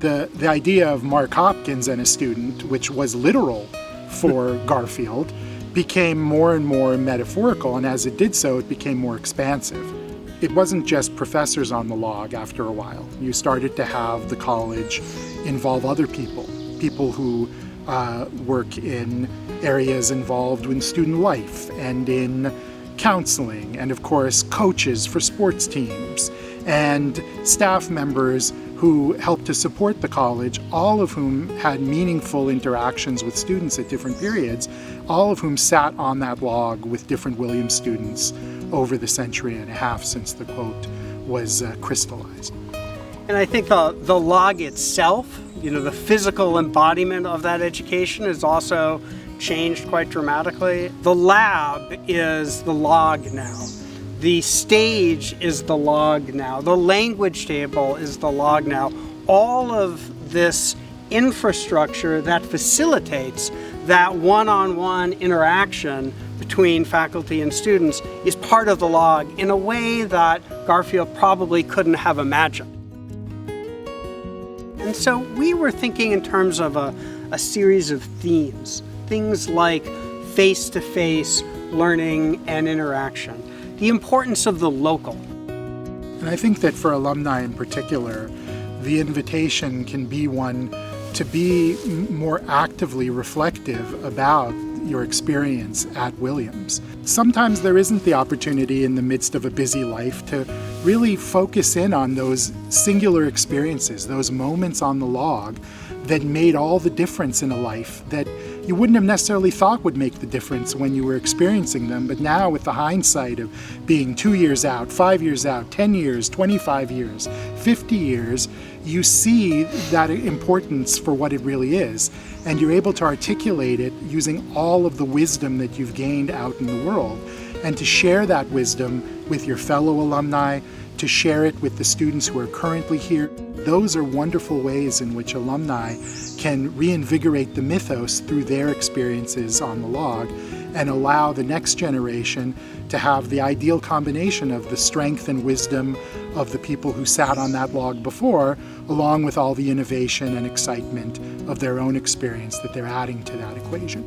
the idea of Mark Hopkins and a student, which was literal for Garfield, became more and more metaphorical, and as it did so, it became more expansive. It wasn't just professors on the log after a while. You started to have the college involve other people who work in areas involved in student life and in counseling, and of course coaches for sports teams, and staff members who helped to support the college, all of whom had meaningful interactions with students at different periods, all of whom sat on that log with different Williams students over the century and a half since the quote was crystallized. And I think the log itself, the physical embodiment of that education has also changed quite dramatically. The lab is the log now. The stage is the log now. The language table is the log now. All of this infrastructure that facilitates that one-on-one interaction between faculty and students is part of the log in a way that Garfield probably couldn't have imagined. And so we were thinking in terms of a series of themes, things like face-to-face learning and interaction, the importance of the local. And I think that for alumni in particular, the invitation can be one to be more actively reflective about your experience at Williams. Sometimes there isn't the opportunity in the midst of a busy life to really focus in on those singular experiences, those moments on the log that made all the difference in a life that you wouldn't have necessarily thought would make the difference when you were experiencing them. But now with the hindsight of being 2 years out, 5 years out, 10 years, 25 years, 50 years, you see that importance for what it really is. And you're able to articulate it using all of the wisdom that you've gained out in the world. And to share that wisdom with your fellow alumni, to share it with the students who are currently here. Those are wonderful ways in which alumni can reinvigorate the mythos through their experiences on the log and allow the next generation to have the ideal combination of the strength and wisdom of the people who sat on that log before, along with all the innovation and excitement of their own experience that they're adding to that equation.